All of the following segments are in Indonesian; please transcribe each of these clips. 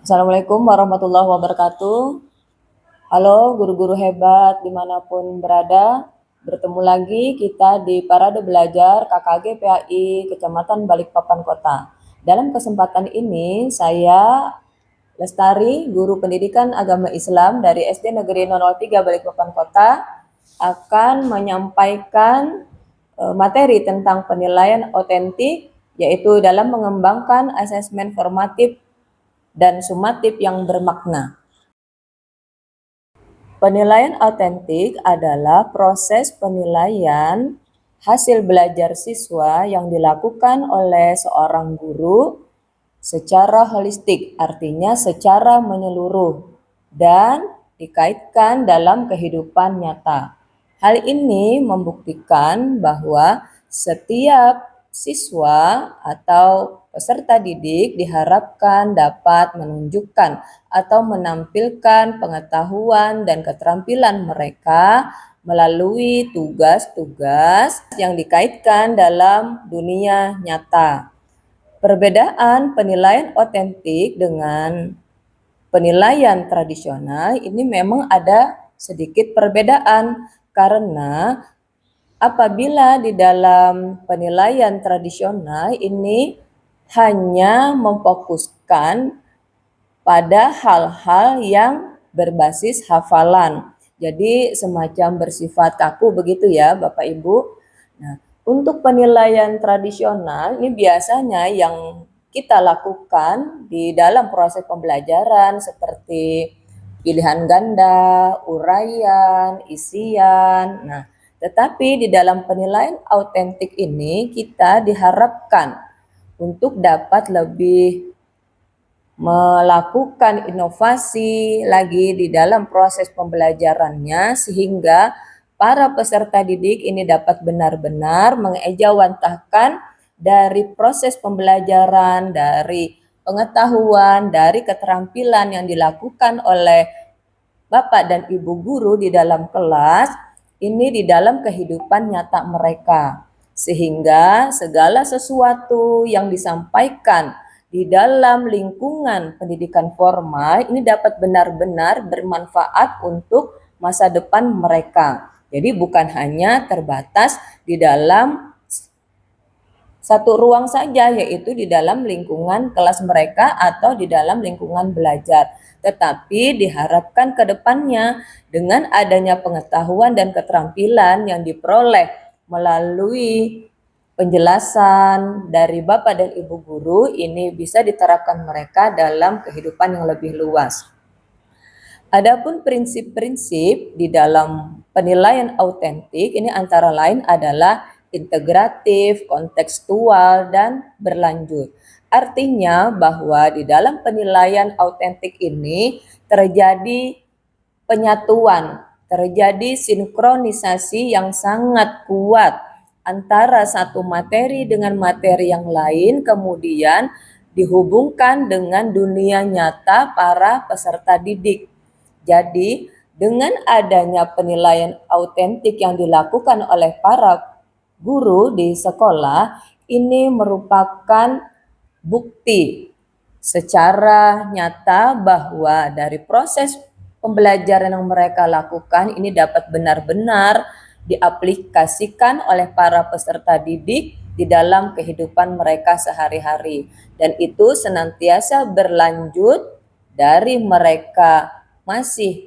Assalamualaikum warahmatullahi wabarakatuh. Halo guru-guru hebat dimanapun berada. Bertemu lagi kita di Parade Belajar KKG PAI Kecamatan Balikpapan Kota. Dalam kesempatan ini saya Lestari, guru pendidikan agama Islam dari SD Negeri 003 Balikpapan Kota, akan menyampaikan materi tentang penilaian otentik, yaitu dalam mengembangkan asesmen formatif dan sumatif yang bermakna. Penilaian otentik adalah proses penilaian hasil belajar siswa yang dilakukan oleh seorang guru secara holistik, artinya secara menyeluruh, dan dikaitkan dalam kehidupan nyata. Hal ini membuktikan bahwa setiap siswa atau peserta didik diharapkan dapat menunjukkan atau menampilkan pengetahuan dan keterampilan mereka melalui tugas-tugas yang dikaitkan dalam dunia nyata. Perbedaan penilaian otentik dengan penilaian tradisional ini memang ada sedikit perbedaan, karena apabila di dalam penilaian tradisional ini hanya memfokuskan pada hal-hal yang berbasis hafalan. Jadi semacam bersifat kaku begitu ya Bapak Ibu. Nah, untuk penilaian tradisional ini biasanya yang kita lakukan di dalam proses pembelajaran seperti pilihan ganda, uraian, isian. Nah, tetapi di dalam penilaian autentik ini kita diharapkan untuk dapat lebih melakukan inovasi lagi di dalam proses pembelajarannya, sehingga para peserta didik ini dapat benar-benar mengejawantahkan dari proses pembelajaran, dari pengetahuan, dari keterampilan yang dilakukan oleh Bapak dan Ibu guru di dalam kelas, ini di dalam kehidupan nyata mereka. Sehingga segala sesuatu yang disampaikan di dalam lingkungan pendidikan formal ini dapat benar-benar bermanfaat untuk masa depan mereka. Jadi bukan hanya terbatas di dalam satu ruang saja, yaitu di dalam lingkungan kelas mereka atau di dalam lingkungan belajar. Tetapi diharapkan ke depannya dengan adanya pengetahuan dan keterampilan yang diperoleh melalui penjelasan dari Bapak dan Ibu guru ini bisa diterapkan mereka dalam kehidupan yang lebih luas. Adapun prinsip-prinsip di dalam penilaian autentik ini antara lain adalah integratif, kontekstual, dan berlanjut. Artinya bahwa di dalam penilaian autentik ini terjadi penyatuan, terjadi sinkronisasi yang sangat kuat antara satu materi dengan materi yang lain, kemudian dihubungkan dengan dunia nyata para peserta didik. Jadi, dengan adanya penilaian autentik yang dilakukan oleh para guru di sekolah, ini merupakan bukti secara nyata bahwa dari proses pembelajaran yang mereka lakukan ini dapat benar-benar diaplikasikan oleh para peserta didik di dalam kehidupan mereka sehari-hari, dan itu senantiasa berlanjut dari mereka masih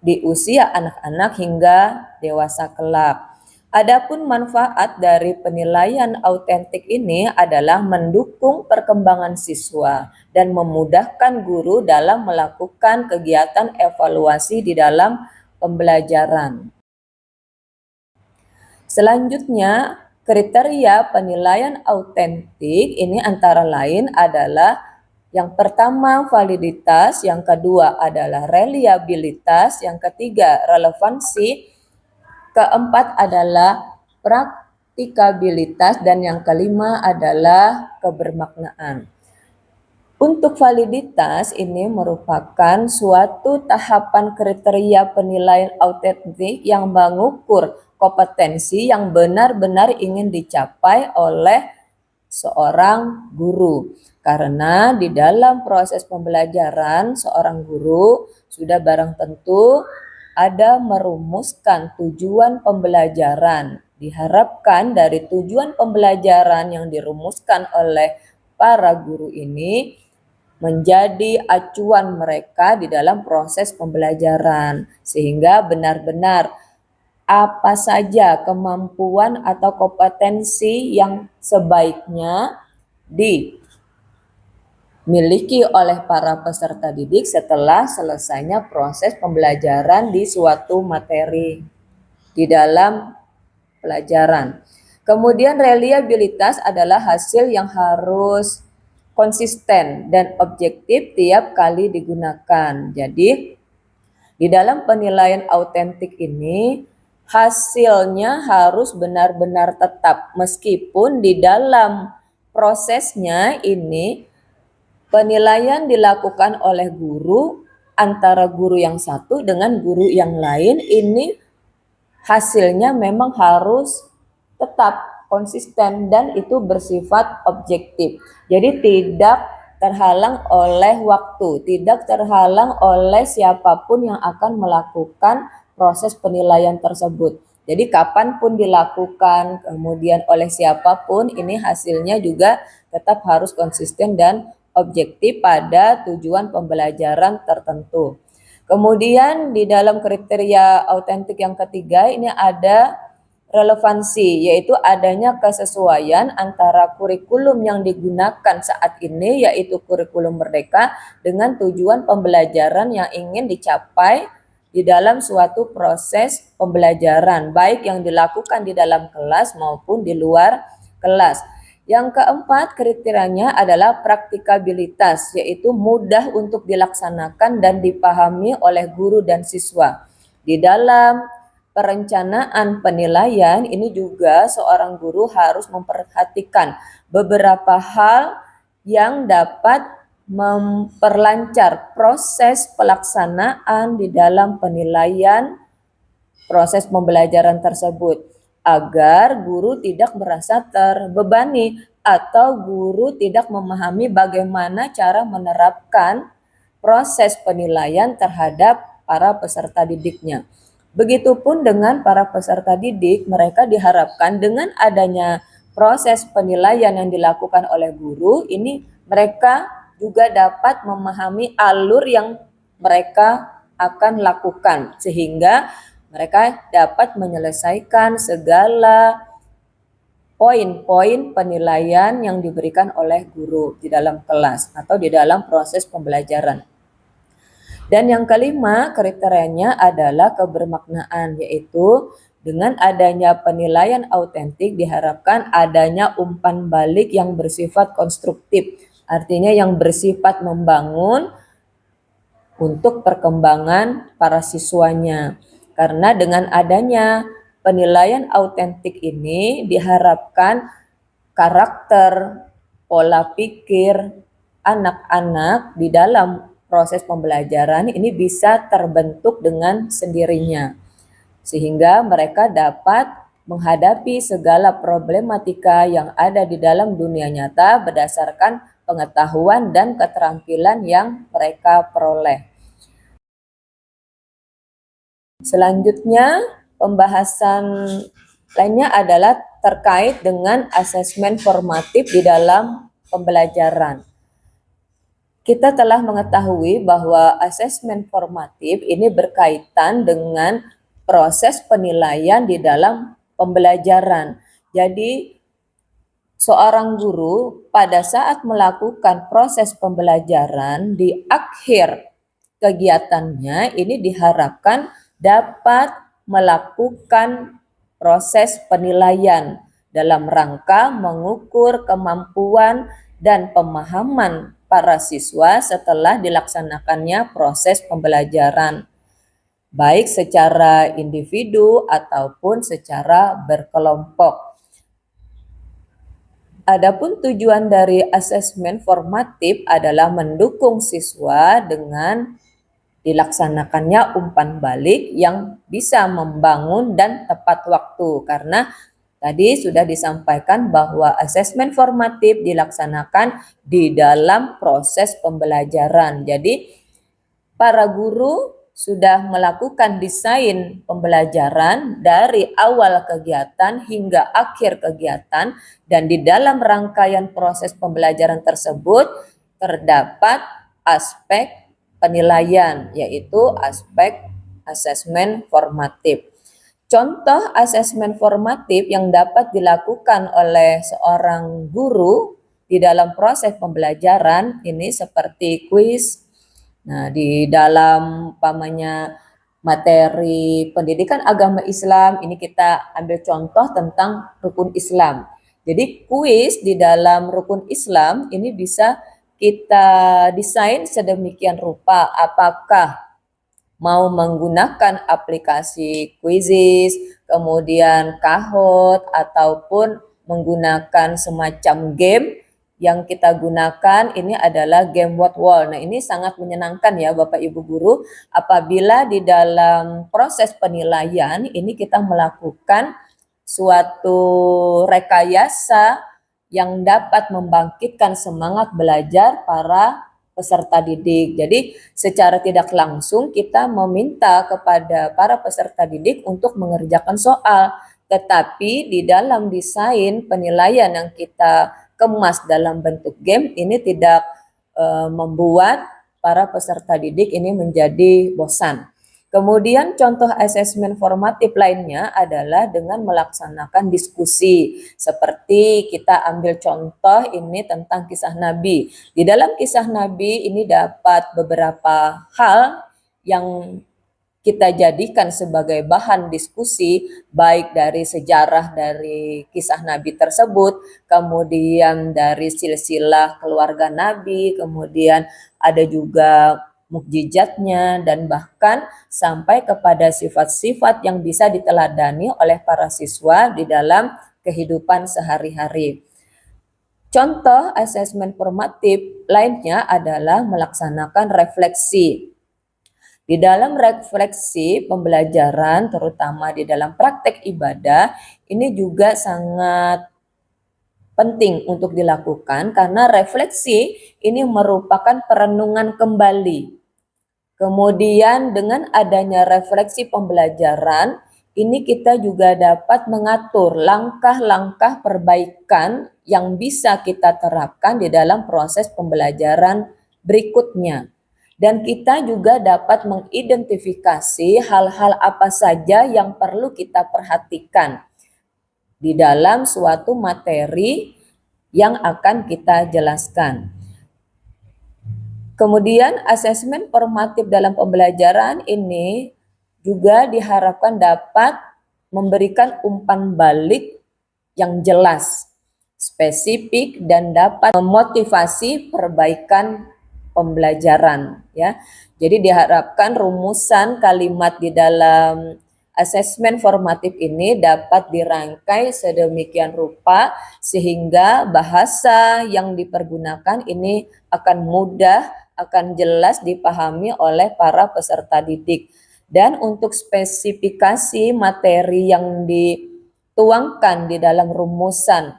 di usia anak-anak hingga dewasa kelak. Adapun manfaat dari penilaian autentik ini adalah mendukung perkembangan siswa dan memudahkan guru dalam melakukan kegiatan evaluasi di dalam pembelajaran. Selanjutnya, kriteria penilaian autentik ini antara lain adalah yang pertama validitas, yang kedua adalah reliabilitas, yang ketiga relevansi, keempat adalah praktikabilitas, dan yang kelima adalah kebermaknaan. Untuk validitas ini merupakan suatu tahapan kriteria penilaian autentik yang mengukur kompetensi yang benar-benar ingin dicapai oleh seorang guru. Karena di dalam proses pembelajaran seorang guru sudah barang tentu ada merumuskan tujuan pembelajaran. Diharapkan dari tujuan pembelajaran yang dirumuskan oleh para guru ini menjadi acuan mereka di dalam proses pembelajaran, sehingga benar-benar apa saja kemampuan atau kompetensi yang sebaiknya dimiliki oleh para peserta didik setelah selesainya proses pembelajaran di suatu materi di dalam pelajaran. Kemudian reliabilitas adalah hasil yang harus konsisten dan objektif tiap kali digunakan. Jadi di dalam penilaian autentik ini hasilnya harus benar-benar tetap meskipun di dalam prosesnya ini penilaian dilakukan oleh guru antara guru yang satu dengan guru yang lain, ini hasilnya memang harus tetap konsisten dan itu bersifat objektif. Jadi tidak terhalang oleh waktu, tidak terhalang oleh siapapun yang akan melakukan proses penilaian tersebut. Jadi kapanpun dilakukan, kemudian oleh siapapun, ini hasilnya juga tetap harus konsisten dan objektif pada tujuan pembelajaran tertentu. Kemudian di dalam kriteria autentik yang ketiga ini ada relevansi, yaitu adanya kesesuaian antara kurikulum yang digunakan saat ini, yaitu kurikulum merdeka, dengan tujuan pembelajaran yang ingin dicapai di dalam suatu proses pembelajaran, baik yang dilakukan di dalam kelas maupun di luar kelas. Yang keempat kriterianya adalah praktikabilitas, yaitu mudah untuk dilaksanakan dan dipahami oleh guru dan siswa. Di dalam perencanaan penilaian ini juga seorang guru harus memperhatikan beberapa hal yang dapat memperlancar proses pelaksanaan di dalam penilaian proses pembelajaran tersebut, agar guru tidak merasa terbebani atau guru tidak memahami bagaimana cara menerapkan proses penilaian terhadap para peserta didiknya. Begitupun dengan para peserta didik, mereka diharapkan dengan adanya proses penilaian yang dilakukan oleh guru, ini mereka juga dapat memahami alur yang mereka akan lakukan, sehingga mereka dapat menyelesaikan segala poin-poin penilaian yang diberikan oleh guru di dalam kelas atau di dalam proses pembelajaran. Dan yang kelima kriterianya adalah kebermaknaan, yaitu dengan adanya penilaian autentik diharapkan adanya umpan balik yang bersifat konstruktif, artinya yang bersifat membangun untuk perkembangan para siswanya. Karena dengan adanya penilaian autentik ini diharapkan karakter, pola pikir anak-anak di dalam proses pembelajaran ini bisa terbentuk dengan sendirinya. Sehingga mereka dapat menghadapi segala problematika yang ada di dalam dunia nyata berdasarkan pengetahuan dan keterampilan yang mereka peroleh. Selanjutnya, pembahasan lainnya adalah terkait dengan asesmen formatif di dalam pembelajaran. Kita telah mengetahui bahwa asesmen formatif ini berkaitan dengan proses penilaian di dalam pembelajaran. Jadi, seorang guru pada saat melakukan proses pembelajaran di akhir kegiatannya ini diharapkan dapat melakukan proses penilaian dalam rangka mengukur kemampuan dan pemahaman para siswa setelah dilaksanakannya proses pembelajaran, baik secara individu ataupun secara berkelompok. Adapun tujuan dari asesmen formatif adalah mendukung siswa dengan dilaksanakannya umpan balik yang bisa membangun dan tepat waktu, karena Tadi sudah disampaikan bahwa asesmen formatif dilaksanakan di dalam proses pembelajaran. Jadi, para guru sudah melakukan desain pembelajaran dari awal kegiatan hingga akhir kegiatan, dan di dalam rangkaian proses pembelajaran tersebut terdapat aspek penilaian, yaitu aspek asesmen formatif. Contoh asesmen formatif yang dapat dilakukan oleh seorang guru di dalam proses pembelajaran ini seperti kuis. Nah, di dalam materi pendidikan agama Islam, ini kita ambil contoh tentang rukun Islam. Jadi kuis di dalam rukun Islam ini bisa kita desain sedemikian rupa, apakah mau menggunakan aplikasi Quizizz, kemudian Kahoot, ataupun menggunakan semacam game yang kita gunakan ini adalah game What Wall. Nah, ini sangat menyenangkan ya Bapak Ibu guru apabila di dalam proses penilaian ini kita melakukan suatu rekayasa yang dapat membangkitkan semangat belajar para peserta didik. Jadi secara tidak langsung kita meminta kepada para peserta didik untuk mengerjakan soal, tetapi di dalam desain penilaian yang kita kemas dalam bentuk game ini tidak membuat para peserta didik ini menjadi bosan. Kemudian contoh asesmen formatif lainnya adalah dengan melaksanakan diskusi. Seperti kita ambil contoh ini tentang kisah Nabi. Di dalam kisah Nabi ini dapat beberapa hal yang kita jadikan sebagai bahan diskusi, baik dari sejarah dari kisah Nabi tersebut, kemudian dari silsilah keluarga Nabi, kemudian ada juga mukjizatnya, dan bahkan sampai kepada sifat-sifat yang bisa diteladani oleh para siswa di dalam kehidupan sehari-hari. Contoh asesmen formatif lainnya adalah melaksanakan refleksi. Di dalam refleksi pembelajaran, terutama di dalam praktek ibadah, ini juga sangat penting untuk dilakukan karena refleksi ini merupakan perenungan kembali. Kemudian dengan adanya refleksi pembelajaran, ini kita juga dapat mengatur langkah-langkah perbaikan yang bisa kita terapkan di dalam proses pembelajaran berikutnya. Dan kita juga dapat mengidentifikasi hal-hal apa saja yang perlu kita perhatikan di dalam suatu materi yang akan kita jelaskan. Kemudian asesmen formatif dalam pembelajaran ini juga diharapkan dapat memberikan umpan balik yang jelas, spesifik, dan dapat memotivasi perbaikan pembelajaran ya. Jadi diharapkan rumusan kalimat di dalam asesmen formatif ini dapat dirangkai sedemikian rupa sehingga bahasa yang dipergunakan ini akan mudah, akan jelas dipahami oleh para peserta didik. Dan untuk spesifikasi materi yang dituangkan di dalam rumusan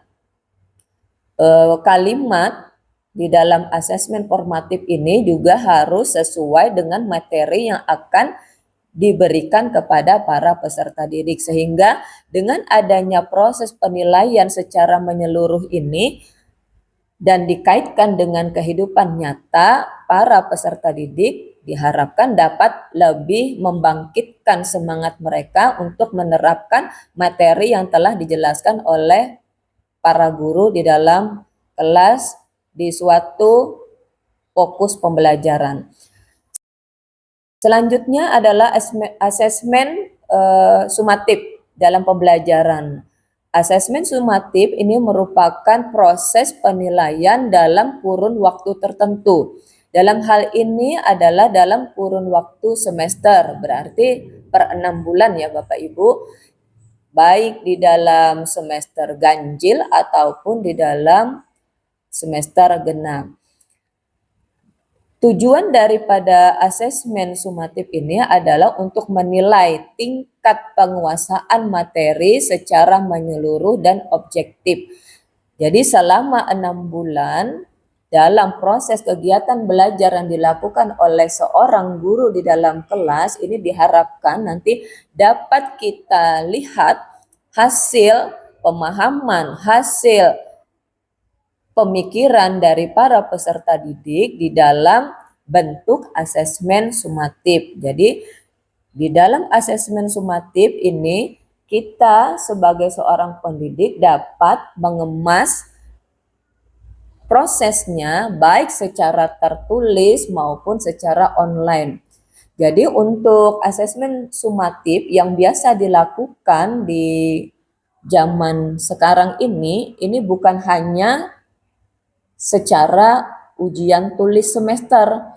kalimat di dalam asesmen formatif ini juga harus sesuai dengan materi yang akan diberikan kepada para peserta didik, sehingga dengan adanya proses penilaian secara menyeluruh ini dan dikaitkan dengan kehidupan nyata, para peserta didik diharapkan dapat lebih membangkitkan semangat mereka untuk menerapkan materi yang telah dijelaskan oleh para guru di dalam kelas di suatu fokus pembelajaran. Selanjutnya adalah asesmen sumatif dalam pembelajaran. Asesmen sumatif ini merupakan proses penilaian dalam kurun waktu tertentu. Dalam hal ini adalah dalam kurun waktu semester, berarti per 6 bulan ya Bapak Ibu, baik di dalam semester ganjil ataupun di dalam semester genap. Tujuan daripada asesmen sumatif ini adalah untuk menilai tingkat penguasaan materi secara menyeluruh dan objektif. Jadi selama 6 bulan dalam proses kegiatan belajar yang dilakukan oleh seorang guru di dalam kelas ini diharapkan nanti dapat kita lihat hasil pemahaman, hasil pemikiran dari para peserta didik di dalam bentuk asesmen sumatif. Jadi di dalam asesmen sumatif ini kita sebagai seorang pendidik dapat mengemas prosesnya baik secara tertulis maupun secara online. Jadi untuk asesmen sumatif yang biasa dilakukan di zaman sekarang ini bukan hanya secara ujian tulis semester.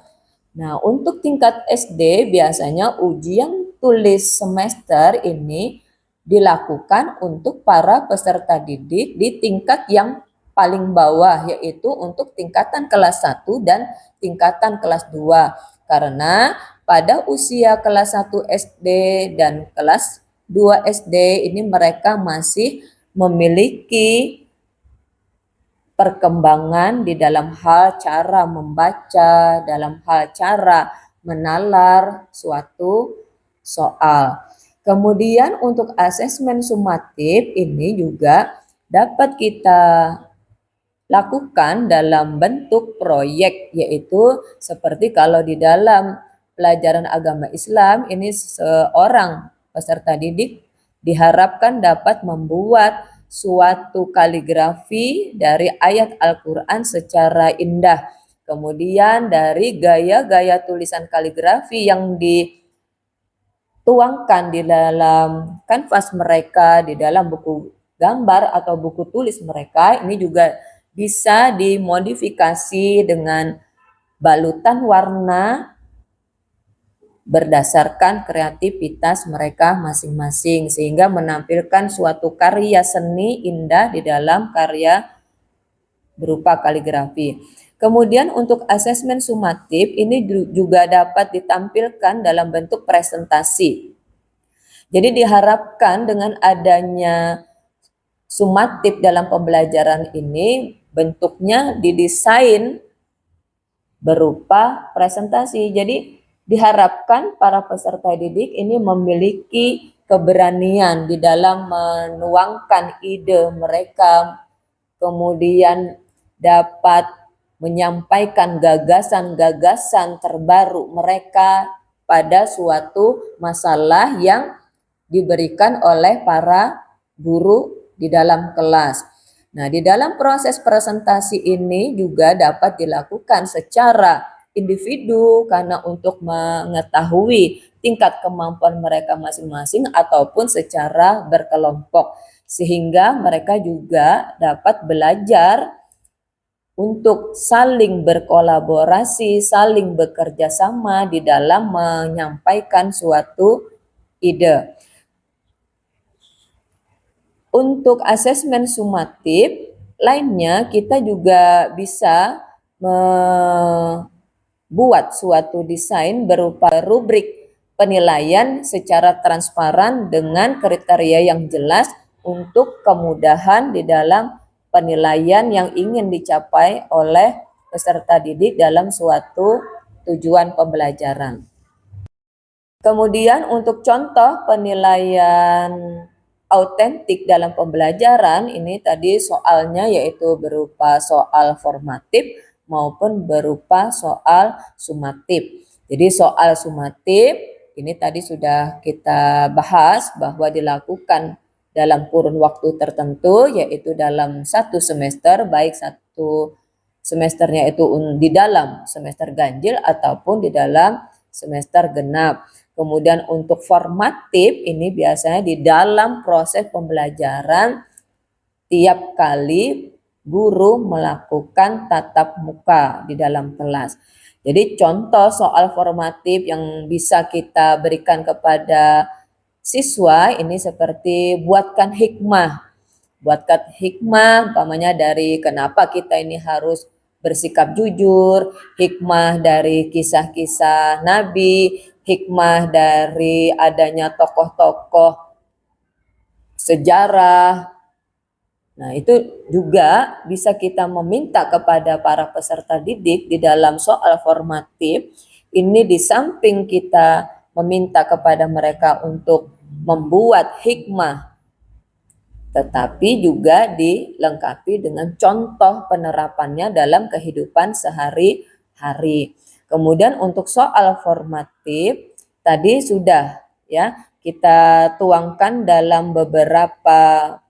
Nah, untuk tingkat SD biasanya ujian tulis semester ini dilakukan untuk para peserta didik di tingkat yang paling bawah, yaitu untuk tingkatan kelas 1 dan tingkatan kelas 2. Karena pada usia kelas 1 SD dan kelas 2 SD ini mereka masih memiliki perkembangan di dalam hal cara membaca, dalam hal cara menalar suatu soal. Kemudian untuk asesmen sumatif ini juga dapat kita lakukan dalam bentuk proyek, yaitu seperti kalau di dalam pelajaran agama Islam ini seorang peserta didik diharapkan dapat membuat suatu kaligrafi dari ayat Al-Quran secara indah. Kemudian dari gaya-gaya tulisan kaligrafi yang dituangkan di dalam kanvas mereka, di dalam buku gambar atau buku tulis mereka, ini juga bisa dimodifikasi dengan balutan warna berdasarkan kreativitas mereka masing-masing sehingga menampilkan suatu karya seni indah di dalam karya berupa kaligrafi. Kemudian untuk asesmen sumatif ini juga dapat ditampilkan dalam bentuk presentasi. Jadi diharapkan dengan adanya sumatif dalam pembelajaran ini bentuknya didesain berupa presentasi. Jadi diharapkan para peserta didik ini memiliki keberanian di dalam menuangkan ide mereka, kemudian dapat menyampaikan gagasan-gagasan terbaru mereka pada suatu masalah yang diberikan oleh para guru di dalam kelas. Nah, di dalam proses presentasi ini juga dapat dilakukan secara individu karena untuk mengetahui tingkat kemampuan mereka masing-masing ataupun secara berkelompok sehingga mereka juga dapat belajar untuk saling berkolaborasi, saling bekerja sama di dalam menyampaikan suatu ide. Untuk asesmen sumatif lainnya kita juga bisa membuat suatu desain berupa rubrik penilaian secara transparan dengan kriteria yang jelas untuk kemudahan di dalam penilaian yang ingin dicapai oleh peserta didik dalam suatu tujuan pembelajaran. Kemudian untuk contoh penilaian autentik dalam pembelajaran ini tadi soalnya yaitu berupa soal formatif maupun berupa soal sumatif. Jadi soal sumatif ini tadi sudah kita bahas bahwa dilakukan dalam kurun waktu tertentu yaitu dalam satu semester, baik satu semesternya itu di dalam semester ganjil ataupun di dalam semester genap. Kemudian untuk formatif ini biasanya di dalam proses pembelajaran tiap kali guru melakukan tatap muka di dalam kelas. Jadi contoh soal formatif yang bisa kita berikan kepada siswa ini seperti buatkan hikmah. Buatkan hikmah umpamanya dari kenapa kita ini harus bersikap jujur, hikmah dari kisah-kisah Nabi, hikmah dari adanya tokoh-tokoh sejarah. Nah, itu juga bisa kita meminta kepada para peserta didik di dalam soal formatif. Ini di samping kita meminta kepada mereka untuk membuat hikmah, tetapi juga dilengkapi dengan contoh penerapannya dalam kehidupan sehari-hari. Kemudian untuk soal formatif tadi sudah ya kita tuangkan dalam beberapa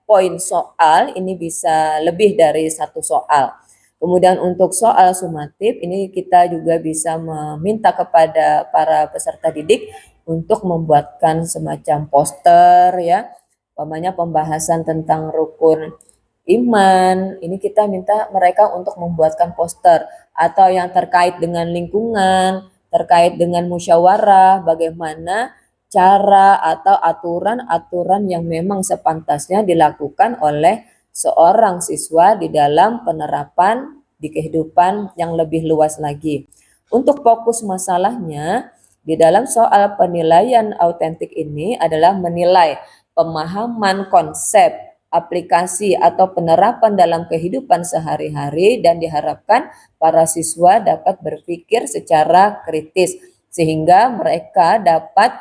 poin soal, ini bisa lebih dari satu soal. Kemudian untuk soal sumatif ini kita juga bisa meminta kepada para peserta didik untuk membuatkan semacam poster ya, umpamanya pembahasan tentang rukun iman, ini kita minta mereka untuk membuatkan poster, atau yang terkait dengan lingkungan, terkait dengan musyawarah, bagaimana cara atau aturan-aturan yang memang sepantasnya dilakukan oleh seorang siswa di dalam penerapan di kehidupan yang lebih luas lagi. Untuk fokus masalahnya di dalam soal penilaian autentik ini adalah menilai pemahaman konsep, aplikasi atau penerapan dalam kehidupan sehari-hari, dan diharapkan para siswa dapat berpikir secara kritis sehingga mereka dapat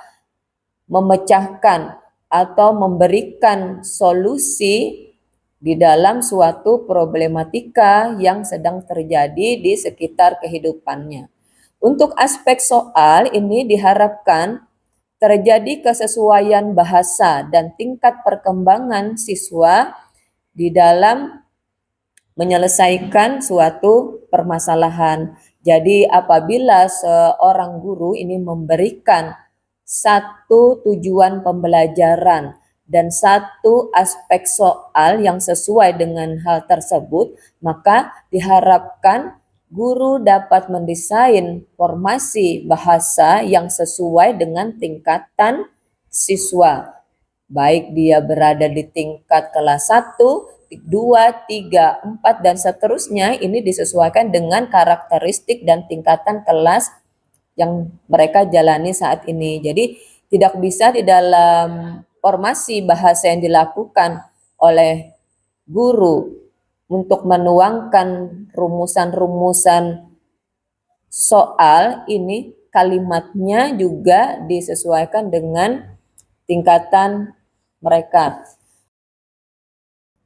memecahkan atau memberikan solusi di dalam suatu problematika yang sedang terjadi di sekitar kehidupannya. Untuk aspek soal ini diharapkan terjadi kesesuaian bahasa dan tingkat perkembangan siswa di dalam menyelesaikan suatu permasalahan. Jadi apabila seorang guru ini memberikan satu tujuan pembelajaran dan satu aspek soal yang sesuai dengan hal tersebut, maka diharapkan guru dapat mendesain formasi bahasa yang sesuai dengan tingkatan siswa. Baik dia berada di tingkat kelas 1, 2, 3, 4, dan seterusnya, ini disesuaikan dengan karakteristik dan tingkatan kelas yang mereka jalani saat ini. Jadi tidak bisa di dalam formasi bahasa yang dilakukan oleh guru untuk menuangkan rumusan-rumusan soal ini, kalimatnya juga disesuaikan dengan tingkatan mereka.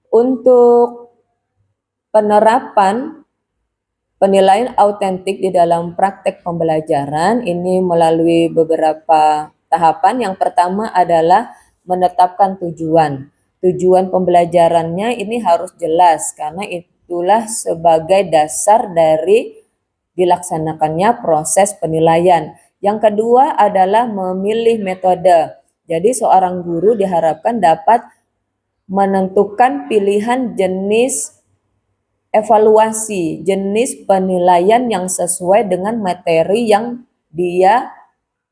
Untuk penerapan penilaian autentik di dalam praktek pembelajaran ini melalui beberapa tahapan. Yang pertama adalah menetapkan tujuan. Tujuan pembelajarannya ini harus jelas karena itulah sebagai dasar dari dilaksanakannya proses penilaian. Yang kedua adalah memilih metode. Jadi seorang guru diharapkan dapat menentukan pilihan jenis evaluasi, jenis penilaian yang sesuai dengan materi yang dia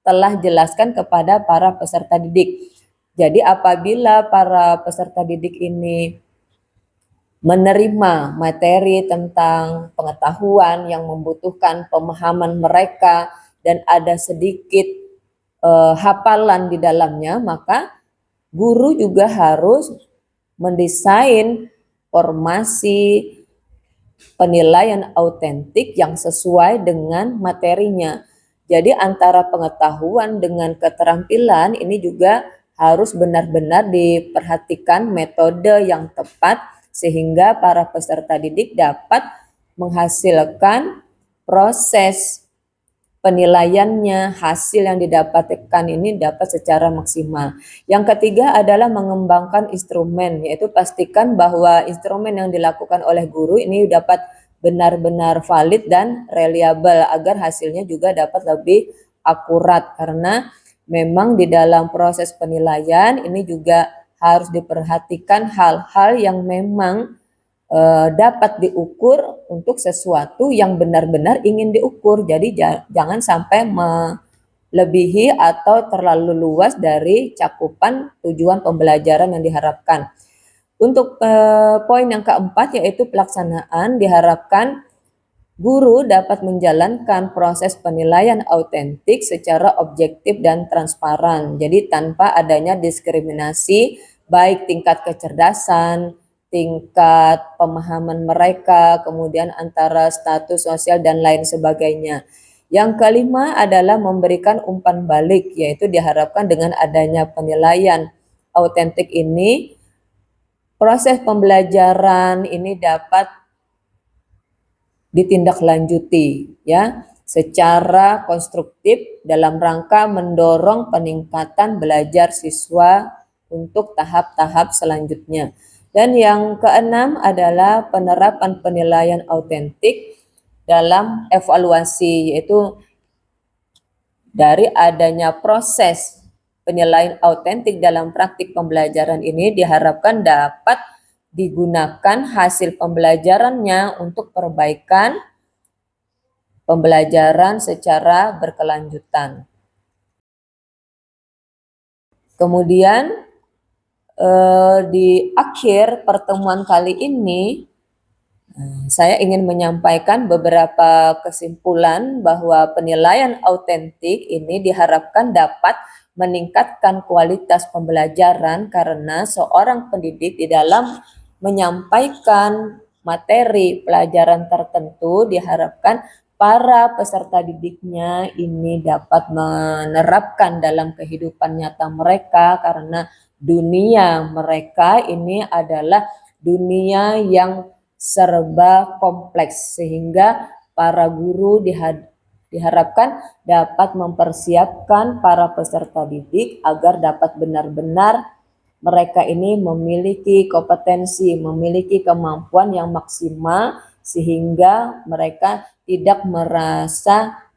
telah jelaskan kepada para peserta didik. Jadi apabila para peserta didik ini menerima materi tentang pengetahuan yang membutuhkan pemahaman mereka dan ada sedikit hafalan di dalamnya, maka guru juga harus mendesain formasi penilaian autentik yang sesuai dengan materinya. Jadi antara pengetahuan dengan keterampilan ini juga harus benar-benar diperhatikan metode yang tepat sehingga para peserta didik dapat menghasilkan proses penilaiannya, hasil yang didapatkan ini dapat secara maksimal. Yang ketiga adalah mengembangkan instrumen, yaitu pastikan bahwa instrumen yang dilakukan oleh guru ini dapat benar-benar valid dan reliable agar hasilnya juga dapat lebih akurat, karena memang di dalam proses penilaian ini juga harus diperhatikan hal-hal yang memang dapat diukur untuk sesuatu yang benar-benar ingin diukur. Jadi jangan sampai melebihi atau terlalu luas dari cakupan tujuan pembelajaran yang diharapkan. Untuk poin yang keempat yaitu pelaksanaan, diharapkan Guru dapat menjalankan proses penilaian autentik secara objektif dan transparan. Jadi tanpa adanya diskriminasi baik tingkat kecerdasan, tingkat pemahaman mereka, kemudian antara status sosial dan lain sebagainya. Yang kelima adalah memberikan umpan balik, yaitu diharapkan dengan adanya penilaian autentik ini, proses pembelajaran ini dapat ditindaklanjuti ya secara konstruktif dalam rangka mendorong peningkatan belajar siswa untuk tahap-tahap selanjutnya. Dan yang keenam adalah penerapan penilaian autentik dalam evaluasi, yaitu dari adanya proses penilaian autentik dalam praktik pembelajaran ini diharapkan dapat digunakan hasil pembelajarannya untuk perbaikan pembelajaran secara berkelanjutan. Kemudian di akhir pertemuan kali ini saya ingin menyampaikan beberapa kesimpulan bahwa penilaian autentik ini diharapkan dapat meningkatkan kualitas pembelajaran karena seorang pendidik di dalam menyampaikan materi pelajaran tertentu diharapkan para peserta didiknya ini dapat menerapkan dalam kehidupan nyata mereka karena dunia mereka ini adalah dunia yang serba kompleks sehingga para guru diharapkan dapat mempersiapkan para peserta didik agar dapat benar-benar mereka ini memiliki kompetensi, memiliki kemampuan yang maksimal sehingga mereka tidak merasa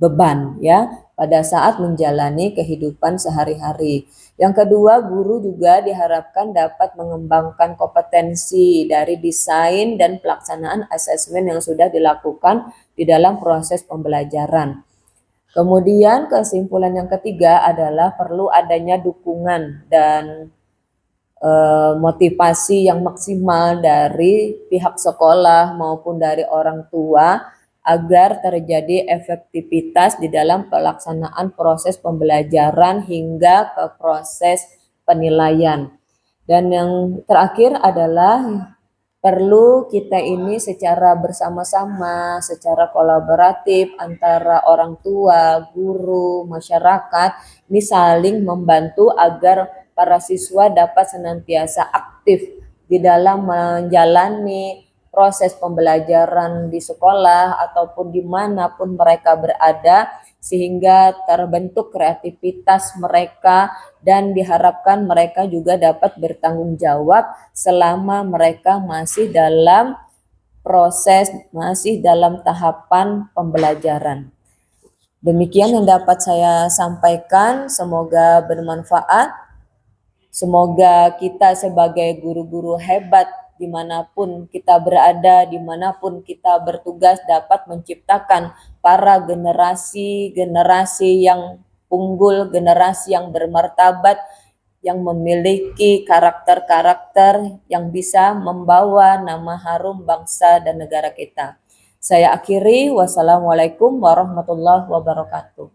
beban ya pada saat menjalani kehidupan sehari-hari. Yang kedua, guru juga diharapkan dapat mengembangkan kompetensi dari desain dan pelaksanaan asesmen yang sudah dilakukan di dalam proses pembelajaran. Kemudian kesimpulan yang ketiga adalah perlu adanya dukungan dan motivasi yang maksimal dari pihak sekolah maupun dari orang tua agar terjadi efektivitas di dalam pelaksanaan proses pembelajaran hingga ke proses penilaian. Dan yang terakhir adalah perlu kita ini secara bersama-sama, secara kolaboratif antara orang tua, guru, masyarakat, ini saling membantu agar para siswa dapat senantiasa aktif di dalam menjalani proses pembelajaran di sekolah ataupun dimanapun mereka berada sehingga terbentuk kreativitas mereka dan diharapkan mereka juga dapat bertanggung jawab selama mereka masih dalam proses, masih dalam tahapan pembelajaran. Demikian yang dapat saya sampaikan, semoga bermanfaat. Semoga kita sebagai guru-guru hebat dimanapun kita berada, dimanapun kita bertugas dapat menciptakan para generasi-generasi yang unggul, generasi yang bermartabat, yang memiliki karakter-karakter yang bisa membawa nama harum bangsa dan negara kita. Saya akhiri, wassalamualaikum warahmatullahi wabarakatuh.